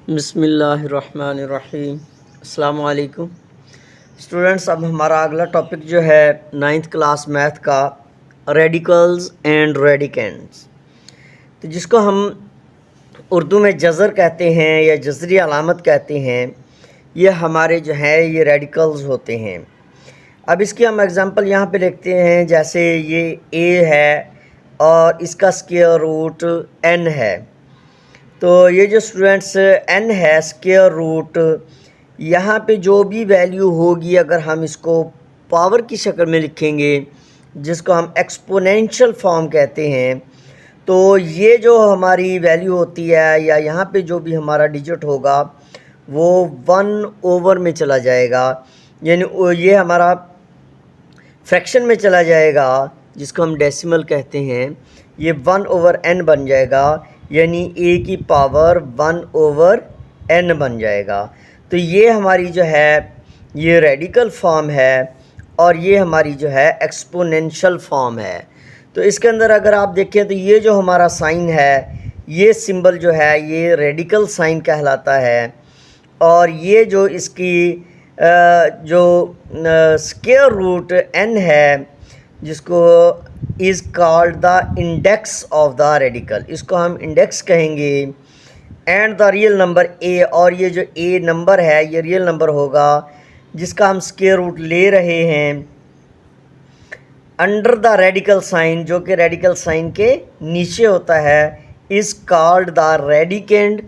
बिस्मिल्लाहिर्रहमानिर्रहीम। अस्सलाम वालेकुम स्टूडेंट्स। अब हमारा अगला टॉपिक जो है 9th क्लास मैथ का रेडिकल्स एंड रेडिकेंड्स, तो जिसको हम उर्दू में जज़र कहते हैं या जज़री अलामत कहते हैं। ये हमारे जो है ये रेडिकल्स होते हैं। अब इसकी हम एग्ज़ाम्पल यहाँ पे लिखते हैं। जैसे ये a है और इसका स्क्वायर रूट n है। तो ये जो स्टूडेंट्स n है स्क्वायर रूट, यहाँ पे जो भी वैल्यू होगी अगर हम इसको पावर की शक्ल में लिखेंगे जिसको हम एक्सपोनेंशियल फॉर्म कहते हैं, तो ये जो हमारी वैल्यू होती है या यहाँ पे जो भी हमारा डिजिट होगा वो 1/n में चला जाएगा, यानी ये हमारा फ्रैक्शन में चला जाएगा जिसको हम डेसिमल कहते हैं। ये 1/n बन जाएगा, यानी a की पावर 1/n बन जाएगा। तो ये हमारी जो है ये रेडिकल फॉर्म है और ये हमारी जो है एक्सपोनेंशियल फॉर्म है। तो इसके अंदर अगर आप देखें तो ये जो हमारा साइन है, ये सिंबल जो है ये रेडिकल साइन कहलाता है। और ये जो इसकी जो स्क्वायर रूट n है जिसको is called the index of the radical, इसको हम इंडेक्स कहेंगे। And the real number a, और ये जो a नंबर है ये रियल नंबर होगा जिसका हम स्क्वायर रूट ले रहे हैं अंडर द रेडिकल साइन, जो कि रेडिकल साइन के नीचे होता है, इज़ कॉल्ड द रेडिकेंड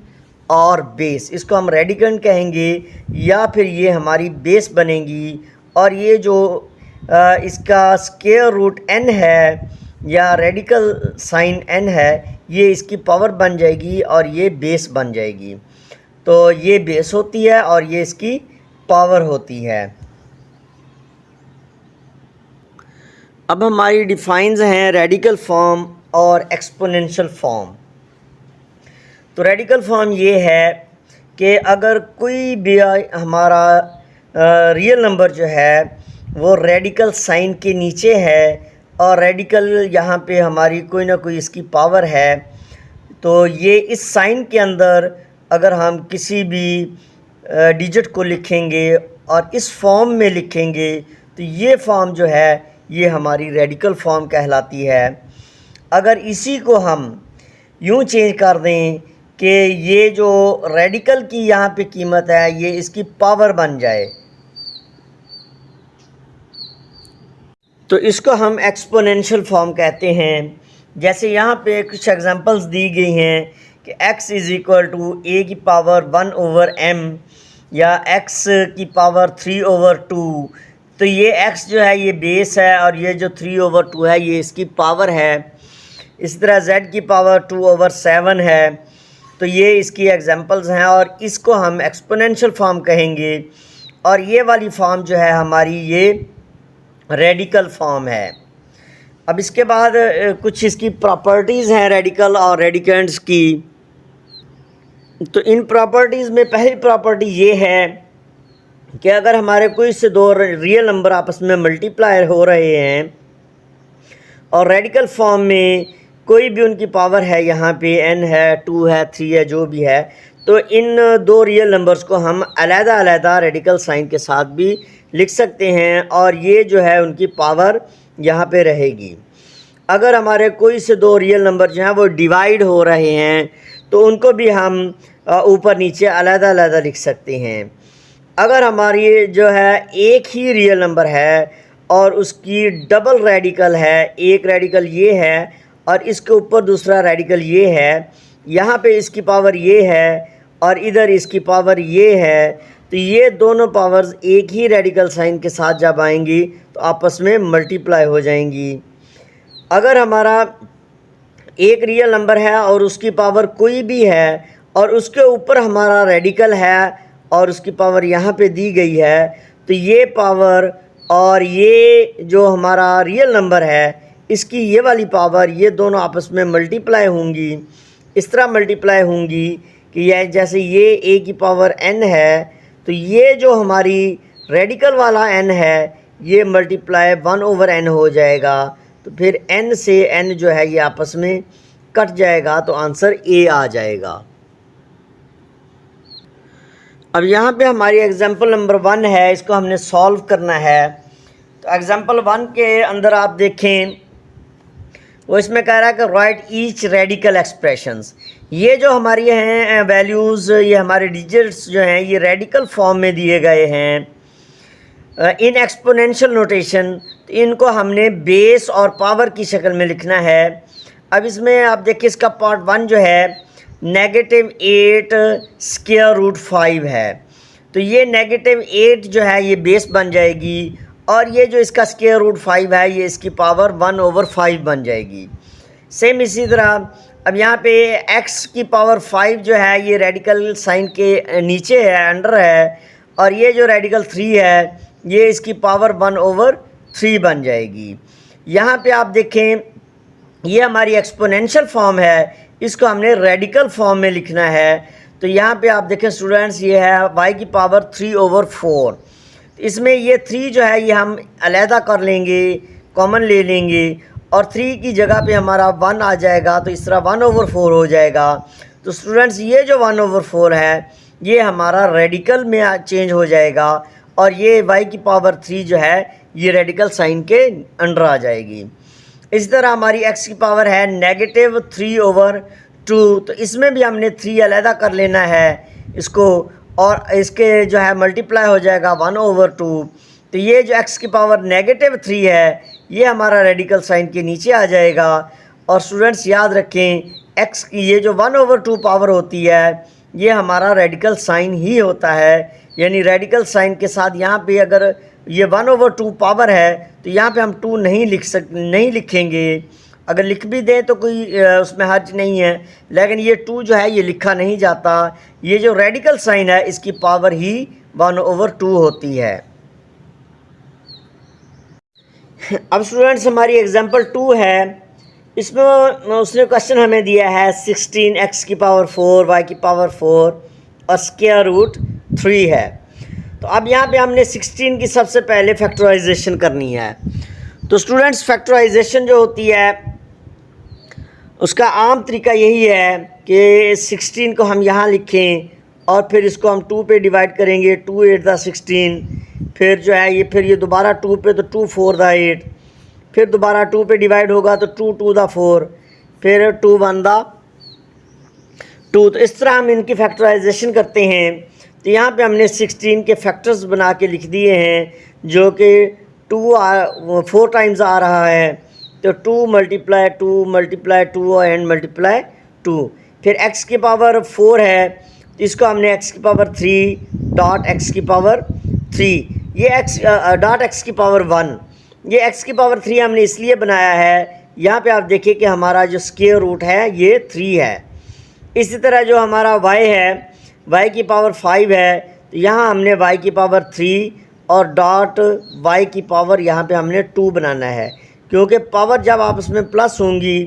और बेस। इसको हम रेडिकेंड कहेंगे या फिर ये हमारी बेस बनेगी। और ये जो इसका स्क्वायर रूट n है या रेडिकल साइन n है, ये इसकी पावर बन जाएगी और ये बेस बन जाएगी। तो ये बेस होती है और ये इसकी पावर होती है। अब हमारी डिफाइंस हैं रेडिकल फॉर्म और एक्सपोनेंशियल फॉर्म। तो रेडिकल फॉर्म ये है कि अगर कोई भी हमारा रियल नंबर जो है वो रेडिकल साइन के नीचे है और रेडिकल यहाँ पे हमारी कोई ना कोई इसकी पावर है, तो ये इस साइन के अंदर अगर हम किसी भी डिजिट को लिखेंगे और इस फॉर्म में लिखेंगे तो ये फॉर्म जो है ये हमारी रेडिकल फॉर्म कहलाती है। अगर इसी को हम यूँ चेंज कर दें कि ये जो रेडिकल की यहाँ पे कीमत है ये इसकी पावर बन जाए, तो इसको हम एक्सपोनेंशियल फॉर्म कहते हैं। जैसे यहाँ पे कुछ एग्जांपल्स दी गई हैं कि x is equal to a की पावर 1/m या x की पावर 3/2। तो ये x जो है ये बेस है और ये जो 3/2 है ये इसकी पावर है। इस तरह z की पावर 2/7 है। तो ये इसकी एग्जांपल्स हैं और इसको हम एक्सपोनेंशियल फॉर्म कहेंगे। और ये वाली फॉर्म जो है हमारी ये रेडिकल फॉर्म है। अब इसके बाद कुछ इसकी प्रॉपर्टीज़ हैं रेडिकल और रेडिकेंड्स की। तो इन प्रॉपर्टीज़ में पहली प्रॉपर्टी ये है कि अगर हमारे कोई से दो रियल नंबर आपस में मल्टीप्लाई हो रहे हैं और रेडिकल फॉर्म में कोई भी उनकी पावर है, यहाँ पे n है, 2 है, 3 है, जो भी है, तो इन दो रियल नंबर्स को हम अलग-अलग रेडिकल साइन के साथ भी लिख सकते हैं और ये जो है उनकी पावर यहाँ पे रहेगी। अगर हमारे कोई से दो रियल नंबर जो हैं वो डिवाइड हो रहे हैं तो उनको भी हम ऊपर नीचे अलग-अलग लिख सकते हैं। अगर हमारी जो है एक ही रियल नंबर है और उसकी डबल रेडिकल है, एक रेडिकल ये है और इसके ऊपर दूसरा रेडिकल ये है, यहाँ पे इसकी पावर ये है और इधर इसकी पावर ये है, तो ये दोनों पावर्स एक ही रेडिकल साइन के साथ जब आएंगी तो आपस में मल्टीप्लाई हो जाएंगी। अगर हमारा एक रियल नंबर है और उसकी पावर कोई भी है और उसके ऊपर हमारा रेडिकल है और उसकी पावर यहाँ पे दी गई है, तो ये पावर और ये जो हमारा रियल नंबर है इसकी ये वाली पावर ये दोनों आपस में मल्टीप्लाई होंगी। इस तरह मल्टीप्लाई होंगी कि यह जैसे ये a की पावर n है तो ये जो हमारी रेडिकल वाला n है ये मल्टीप्लाई 1/n हो जाएगा। तो फिर n से n जो है ये आपस में कट जाएगा तो आंसर a आ जाएगा। अब यहाँ पे हमारी एग्जांपल नंबर 1 है, इसको हमने सॉल्व करना है। तो एग्जांपल 1 के अंदर आप देखें, वो इसमें कह रहा है कि राइट ईच रेडिकल एक्सप्रेशंस। ये जो हमारी हैं वैल्यूज़, ये हमारे डिजिट्स जो हैं, ये रेडिकल फॉर्म में दिए गए हैं इन एक्सपोनेंशियल नोटेशन। तो इनको हमने बेस और पावर की शक्ल में लिखना है। अब इसमें आप देखिए, इसका पार्ट 1 जो है -8 स्क्वायर रूट 5 है। तो ये -8 जो है ये बेस बन जाएगी, और ये जो इसका स्क्वायर रूट 5 है ये इसकी पावर 1/5 बन जाएगी। सेम इसी तरह अब यहाँ पे x की पावर 5 जो है ये रेडिकल साइन के नीचे है, अंडर है, और ये जो रेडिकल 3 है ये इसकी पावर 1/3 बन जाएगी। यहाँ पे आप देखें, ये हमारी एक्सपोनेंशियल फॉर्म है, इसको हमने रेडिकल फॉर्म में लिखना है। तो यहाँ पे आप देखें स्टूडेंट्स, ये है y की पावर 3/4। इसमें ये 3 जो है ये हम अलहदा कर लेंगे, कॉमन ले लेंगे, और 3 की जगह पे हमारा 1 आ जाएगा, तो इस तरह 1/4 हो जाएगा। तो स्टूडेंट्स ये जो 1/4 है ये हमारा रेडिकल में चेंज हो जाएगा, और ये y की पावर 3 जो है ये रेडिकल साइन के अंडर आ जाएगी। इसी तरह हमारी x की पावर है -3/2। तो इसमें भी हमने 3 अलहदा कर लेना है इसको, और इसके जो है मल्टीप्लाई हो जाएगा 1/2। तो ये जो x की पावर -3 है ये हमारा रेडिकल साइन के नीचे आ जाएगा। और स्टूडेंट्स याद रखें, x की ये जो 1/2 पावर होती है ये हमारा रेडिकल साइन ही होता है। यानी रेडिकल साइन के साथ यहाँ पे अगर ये 1/2 पावर है तो यहाँ पे हम 2 नहीं लिखेंगे। अगर लिख भी दें तो कोई उसमें हर्ज नहीं है, लेकिन ये 2 जो है ये लिखा नहीं जाता। ये जो रेडिकल साइन है इसकी पावर ही 1/2 होती है। अब स्टूडेंट्स हमारी एग्जांपल 2 है, इसमें उसने क्वेश्चन हमें दिया है 16x की पावर 4, y की पावर 4 और स्क्वायर रूट 3 है। तो अब यहाँ पे हमने 16 की सबसे पहले फैक्टराइजेशन करनी है। तो स्टूडेंट्स फैक्टराइजेशन जो होती है उसका आम तरीका यही है कि 16 को हम यहाँ लिखें और फिर इसको हम 2 पे डिवाइड करेंगे, 2 8 दा 16, फिर जो है ये फिर ये दोबारा 2 पे, तो 2 4 दा 8, फिर दोबारा 2 पे डिवाइड होगा तो 2 2 दा 4, फिर 2 1 दा 2। तो इस तरह हम इनकी फैक्टराइजेशन करते हैं। तो यहाँ पे हमने 16 के फैक्टर्स बना के लिख दिए हैं, जो कि 4 टाइम्स आ रहा है। तो 2 × 2 × 2 एंड मल्टीप्लाई 2। फिर x की पावर 4 है, तो इसको हमने x की पावर 3 डॉट x की पावर 3, ये x डॉट x की पावर 1, ये x की पावर 3 हमने इसलिए बनाया है, यहाँ पे आप देखिए कि हमारा जो स्क्वायर रूट है ये 3 है। इसी तरह जो हमारा y है, y की पावर 5 है, तो यहाँ हमने y की पावर 3 और डॉट y की पावर यहाँ पे हमने 2 बनाना है, क्योंकि पावर जब आपस में प्लस होंगी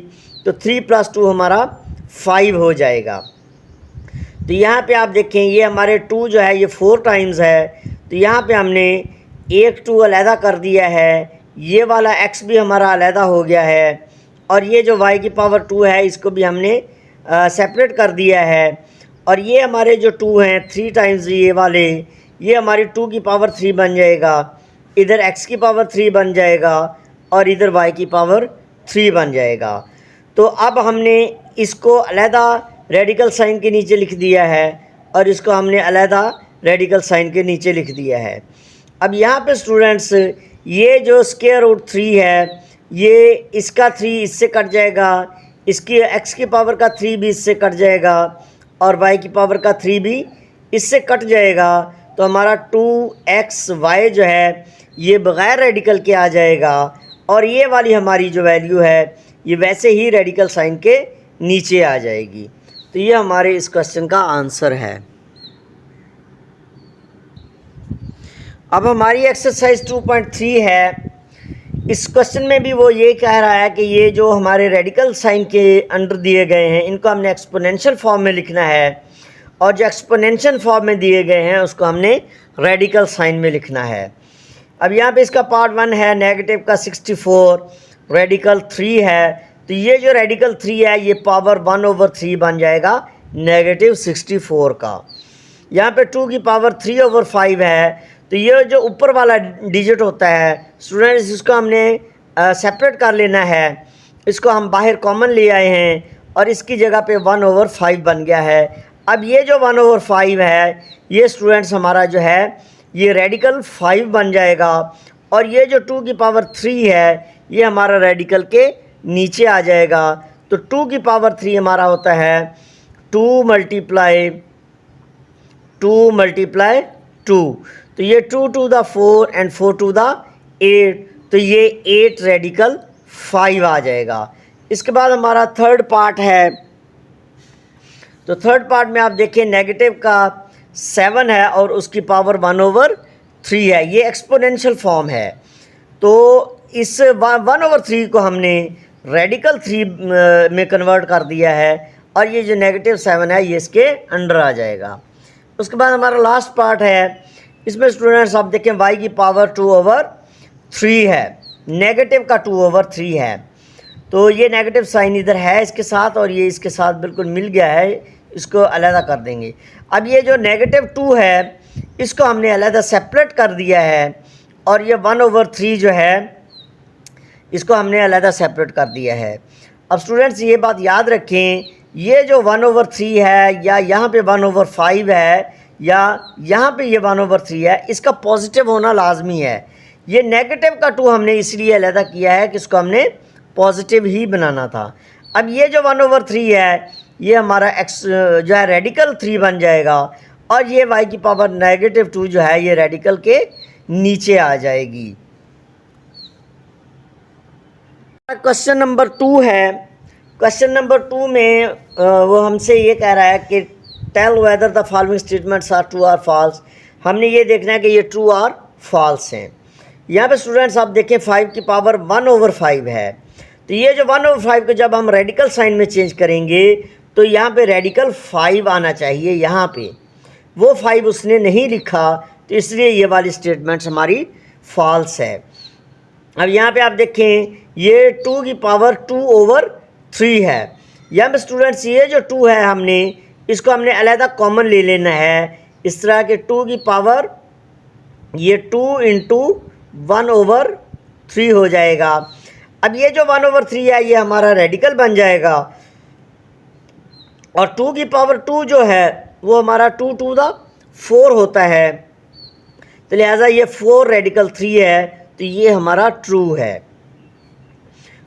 तो 3 + 2 हमारा 5 हो जाएगा। तो यहाँ पे आप देखें ये हमारे 2 जो है ये 4 टाइम्स है, तो यहाँ पे हमने एक 2 अलहदा कर दिया है, ये वाला x भी हमारा अलहदा हो गया है, और ये जो y की पावर 2 है इसको भी हमने सेपरेट कर दिया है। और ये हमारे जो 2 हैं 3 टाइम्स ये वाले, ये हमारी 2 की पावर 3 बन जाएगा, इधर x की पावर 3 बन जाएगा और इधर y की पावर 3 बन जाएगा। तो अब हमने इसको अलहदा रेडिकल साइन के नीचे लिख दिया है और इसको हमने अलहदा रेडिकल साइन के नीचे लिख दिया है। अब यहाँ पे स्टूडेंट्स ये जो स्क्वायर रूट 3 है ये इसका 3 इससे कट जाएगा, इसकी x की पावर का 3 भी इससे कट जाएगा और y की पावर का 3 भी इससे कट जाएगा। तो हमारा 2xy जो है ये बग़ैर रेडिकल के आ जाएगा, और ये वाली हमारी जो वैल्यू है ये वैसे ही रेडिकल साइन के नीचे आ जाएगी। तो ये हमारे इस क्वेश्चन का आंसर है। अब हमारी एक्सरसाइज 2.3 है। इस क्वेश्चन में भी वो ये कह रहा है कि ये जो हमारे रेडिकल साइन के अंडर दिए गए हैं इनको हमने एक्सपोनेंशियल फॉर्म में लिखना है, और जो एक्सपोनेंशियल फॉर्म में दिए गए हैं उसको हमने रेडिकल साइन में लिखना है। अब यहाँ पे इसका पार्ट 1 है नेगेटिव का 64, रेडिकल 3 है, तो ये जो रेडिकल 3 है ये पावर 1/3 बन जाएगा -64 का। यहाँ पे 2 की पावर 3/5 है, तो ये जो ऊपर वाला डिजिट होता है स्टूडेंट्स, इसको हमने सेपरेट कर लेना है। इसको हम बाहर कॉमन ले आए हैं और इसकी जगह पे 1/5 बन गया है। अब ये जो 1/5 है ये स्टूडेंट्स हमारा जो है ये रेडिकल 5 बन जाएगा, और ये जो 2 की पावर 3 है ये हमारा रेडिकल के नीचे आ जाएगा। तो 2 की पावर 3 हमारा होता है 2 मल्टीप्लाई 2, तो ये 2 to the 4 and 4 to the 8, तो ये 8 रेडिकल 5 आ जाएगा। इसके बाद हमारा थर्ड पार्ट है, तो थर्ड पार्ट में आप देखें नेगेटिव का 7 है और उसकी पावर 1/3 है, ये एक्सपोनेंशियल फॉर्म है। तो इस 1/3 को हमने रेडिकल 3 में कन्वर्ट कर दिया है, और ये जो नेगेटिव 7 है ये इसके अंडर आ जाएगा। उसके बाद हमारा लास्ट पार्ट है, इसमें स्टूडेंट्स आप देखें y की पावर 2/3 है, नेगेटिव का 2/3 है, तो ये नेगेटिव साइन इधर है इसके साथ और ये इसके साथ बिल्कुल मिल गया है, इसको अलहदा कर देंगे। अब ये जो नेगेटिव 2 है इसको हमने अलहदा सेपरेट कर दिया है, और ये 1/3 जो है इसको हमने अलहदा सेपरेट कर दिया है। अब स्टूडेंट्स ये बात याद रखें, ये जो 1/3 है या यहाँ पे 1/5 है या यहाँ पे ये 1/3 है, इसका पॉजिटिव होना लाजमी है। ये नेगेटिव का 2 हमने इसलिए अलहदा किया है कि इसको हमने पॉजिटिव ही बनाना था। अब ये जो 1/3 है ये हमारा एक्स जो है रेडिकल 3 बन जाएगा, और ये y की पावर -2 जो है ये रेडिकल के नीचे आ जाएगी। क्वेश्चन नंबर 2 है, क्वेश्चन नंबर 2 में वो हमसे ये कह रहा है कि tell whether the following statements are true और फॉल्स। हमने ये देखना है कि ये ट्रू और फॉल्स हैं। यहाँ पे स्टूडेंट्स आप देखें 5 की पावर 1/5 है, तो ये जो 1/5 को जब हम रेडिकल साइन में चेंज करेंगे तो यहाँ पे रेडिकल 5 आना चाहिए, यहाँ पे वो 5 उसने नहीं लिखा, तो इसलिए ये वाली स्टेटमेंट्स हमारी फॉल्स है। अब यहाँ पे आप देखें ये 2 की पावर 2/3 है। यहाँ पे स्टूडेंट्स ये जो 2 है हमने इसको हमने अलहदा कॉमन ले लेना है, इस तरह के 2 की पावर ये 2 × 1/3 हो जाएगा। अब ये जो 1/3 है ये हमारा रेडिकल बन जाएगा, और 2 की पावर 2 जो है वो हमारा 2 to the 4 होता है, तो लिहाजा ये 4 रेडिकल 3 है, तो ये हमारा ट्रू है।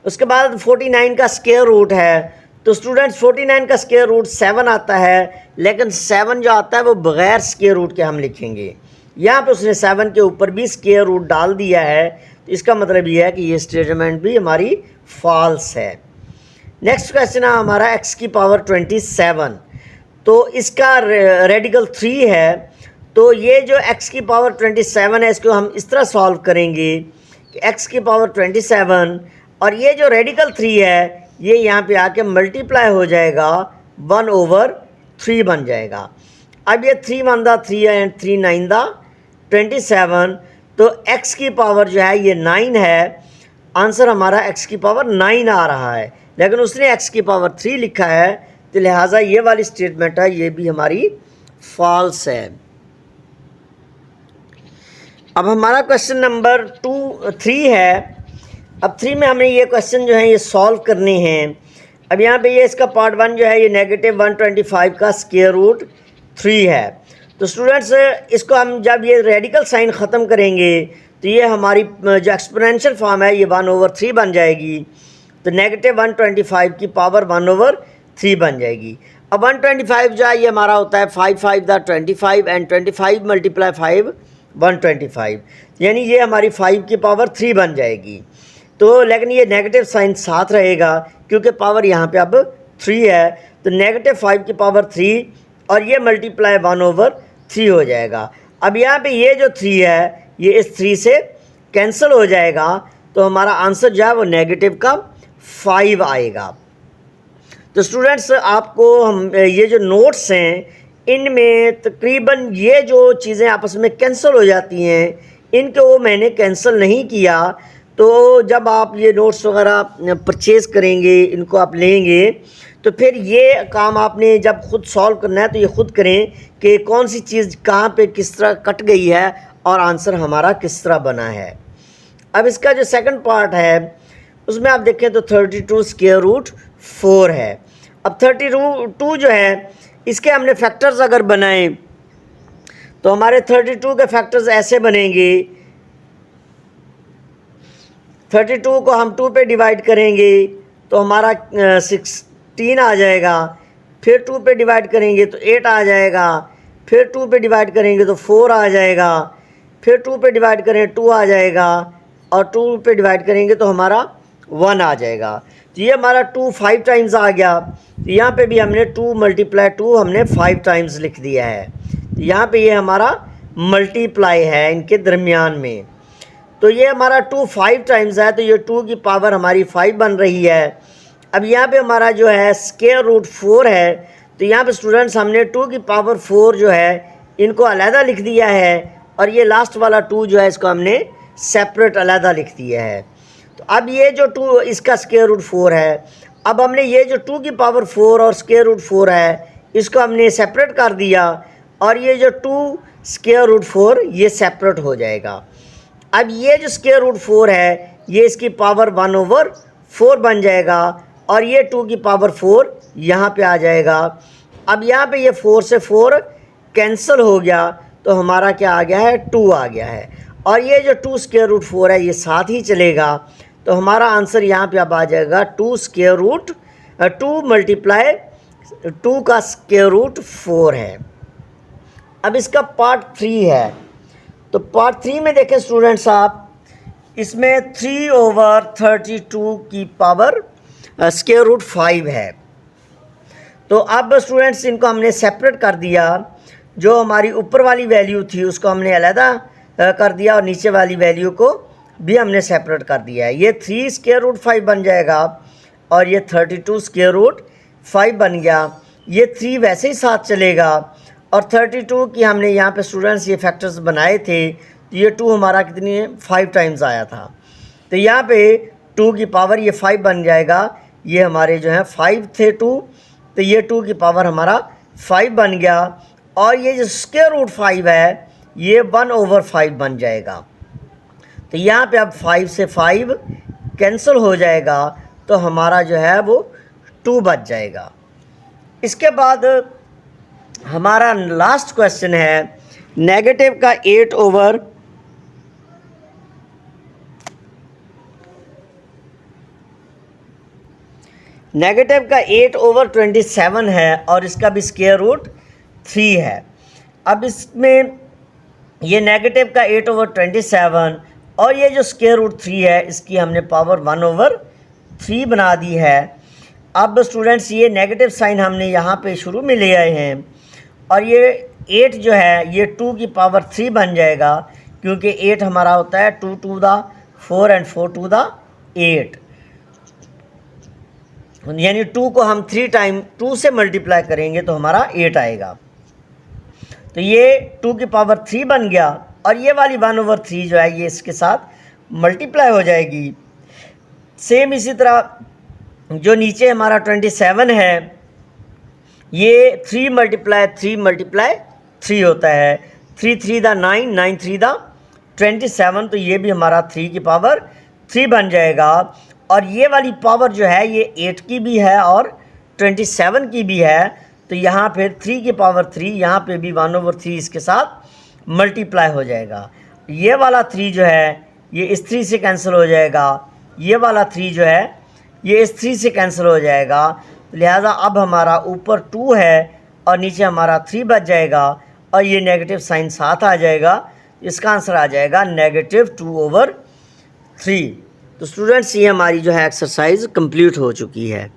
उसके बाद 49 का स्क्वायर रूट है, तो स्टूडेंट्स 49 का स्क्वायर रूट 7 आता है, लेकिन 7 जो आता है वो बग़ैर स्क्वायर रूट के हम लिखेंगे। यहाँ पे उसने 7 के ऊपर भी स्क्वायर रूट डाल दिया है, तो इसका मतलब ये है कि ये स्टेटमेंट भी हमारी फॉल्स है। नेक्स्ट क्वेश्चन है हमारा x की पावर 27, तो इसका रेडिकल 3 है। तो ये जो x की पावर 27 है इसको हम इस तरह सॉल्व करेंगे कि x की पावर 27 और ये जो रेडिकल 3 है ये यहाँ पे आके मल्टीप्लाई हो जाएगा 1/3 बन जाएगा। अब ये 3 1 दा 3 है एंड 3 9 दा 27, तो x की पावर जो है ये 9 है। आंसर हमारा x की पावर 9 आ रहा है, लेकिन उसने x की पावर 3 लिखा है, तो लिहाजा ये वाली स्टेटमेंट है ये भी हमारी फॉल्स है। अब हमारा क्वेश्चन नंबर 3 है। अब 3 में हमें ये क्वेश्चन जो है ये सॉल्व करने हैं। अब यहाँ पे ये इसका पार्ट 1 जो है ये -125 का स्क्वायर रूट 3 है। तो स्टूडेंट्स इसको हम जब ये रेडिकल साइन ख़त्म करेंगे तो ये हमारी जो एक्सपोनेंशियल फॉर्म है ये 1/3 बन जाएगी, तो -125 की पावर 1/3 बन जाएगी। अब 125 जो है ये हमारा होता है 5 5 दा 25 एंड 25 × 5 125, यानी ये हमारी 5 की पावर 3 बन जाएगी। तो लेकिन ये नेगेटिव साइन साथ रहेगा क्योंकि पावर यहाँ पे अब 3 है, तो -5 की पावर 3 और ये मल्टीप्लाई 1/3 हो जाएगा। अब यहाँ पे ये जो 3 है ये इस 3 से कैंसिल हो जाएगा, तो हमारा आंसर जो है वो नेगेटिव का 5 आएगा। तो स्टूडेंट्स आपको हम ये जो नोट्स हैं इनमें तकरीबन ये जो चीज़ें आपस में कैंसिल हो जाती हैं इनको मैंने कैंसिल नहीं किया। तो जब आप ये नोट्स वगैरह परचेज़ करेंगे, इनको आप लेंगे, तो फिर ये काम आपने जब खुद सॉल्व करना है तो ये खुद करें कि कौन सी चीज़ कहाँ पे किस तरह कट गई है और आंसर हमारा किस तरह बना है। अब इसका जो सेकंड पार्ट है उसमें आप देखें तो 32 स्क्वायर रूट 4 है। अब 32 जो है इसके हमने फैक्टर्स अगर बनाए तो हमारे 32 के फैक्टर्स ऐसे बनेंगे। 32 को हम 2 पे डिवाइड करेंगे तो हमारा 16 आ जाएगा, फिर 2 पे डिवाइड करेंगे तो 8 आ जाएगा, फिर 2 पे डिवाइड करेंगे तो 4 आ जाएगा, फिर 2 पे डिवाइड करें 2 आ जाएगा और 2 पे डिवाइड करेंगे तो हमारा 1 आ जाएगा। तो ये हमारा 2 5 टाइम्स आ गया। तो यहाँ पे भी हमने 2 मल्टीप्लाई 2 हमने 5 टाइम्स लिख दिया है। तो यहाँ पे ये हमारा मल्टीप्लाई है इनके दरमियान में। तो ये हमारा 2 5 टाइम्स है तो ये 2 की पावर हमारी 5 बन रही है। अब यहाँ पे हमारा जो है स्क्वायर रूट 4 है तो यहाँ पे स्टूडेंट्स हमने 2 की पावर 4 जो है इनको अलहदा लिख दिया है और ये लास्ट वाला 2 जो है इसको हमने सेपरेट अलहदा लिख दिया है। तो अब ये जो 2 इसका स्क्वायर रूट 4 है, अब हमने ये जो 2 की पावर 4 और स्क्वायर रूट 4 है इसको हमने सेपरेट कर दिया और ये जो 2 स्क्वायर रूट 4 ये सेपरेट हो जाएगा। अब ये जो स्क्वायर रूट 4 है ये इसकी पावर 1/4 बन जाएगा और ये 2 की पावर 4 यहाँ पे आ जाएगा। अब यहाँ पे ये 4 से 4 कैंसिल हो गया तो हमारा क्या आ गया है 2 आ गया है और ये जो 2 स्क्वायर रूट 4 है ये साथ ही चलेगा। तो हमारा आंसर यहाँ पे अब आ जाएगा 2 स्क्वायर रूट 2 मल्टीप्लाई 2 का स्क्वायर रूट 4 है। अब इसका पार्ट 3 है। तो पार्ट 3 में देखें स्टूडेंट्स आप, इसमें 3/32 की पावर स्क्वायर रूट 5 है। तो अब स्टूडेंट्स इनको हमने सेपरेट कर दिया। जो हमारी ऊपर वाली वैल्यू थी उसको हमने अलहदा कर दिया और नीचे वाली वैल्यू को भी हमने सेपरेट कर दिया है। ये 3 स्क्वायर रूट 5 बन जाएगा और ये 32 स्क्वायर रूट 5 बन गया। ये 3 वैसे ही साथ चलेगा और 32 की हमने यहाँ पे स्टूडेंट्स ये फैक्टर्स बनाए थे तो ये 2 हमारा कितनी 5 टाइम्स आया था। तो यहाँ पे 2 की पावर ये 5 बन जाएगा। ये हमारे जो है 5 थे 2 तो ये 2 की पावर हमारा 5 बन गया और ये जो स्क्वायर रूट 5 है ये 1/5 बन जाएगा। तो यहाँ पे अब 5 से 5 कैंसिल हो जाएगा तो हमारा जो है वो 2 बच जाएगा। इसके बाद हमारा लास्ट क्वेश्चन है नेगेटिव का 8/27 है और इसका भी स्क्वायर रूट 3 है। अब इसमें ये नेगेटिव का 8/27 और ये जो स्क्वायर रूट 3 है इसकी हमने पावर 1/3 बना दी है। अब स्टूडेंट्स ये नेगेटिव साइन हमने यहाँ पे शुरू में ले आए हैं और ये 8 जो है ये 2 की पावर 3 बन जाएगा क्योंकि 8 हमारा होता है 2 to the 4 and 4 to the 8, यानी 2 को हम 3 टाइम 2 से मल्टीप्लाई करेंगे तो हमारा 8 आएगा। तो ये 2 की पावर 3 बन गया और ये वाली 1/3 जो है ये इसके साथ मल्टीप्लाई हो जाएगी। सेम इसी तरह जो नीचे हमारा 27 है ये 3 × 3 होता है। 3 3 दा 9, 9 3 दा 27, तो ये भी हमारा 3 की पावर 3 बन जाएगा। और ये वाली पावर जो है ये 8 की भी है और 27 की भी है। तो यहाँ फिर 3 की पावर 3 यहाँ पे भी 1/3 इसके साथ मल्टीप्लाई हो जाएगा। ये वाला 3 जो है ये इस 3 से कैंसिल हो जाएगा, ये वाला 3 जो है ये इस 3 से कैंसिल हो जाएगा। लिहाजा अब हमारा ऊपर 2 है और नीचे हमारा 3 बच जाएगा और ये नेगेटिव साइन साथ आ जाएगा। इसका आंसर आ जाएगा -2/3। तो स्टूडेंट्स ये हमारी जो है एक्सरसाइज कंप्लीट हो चुकी है।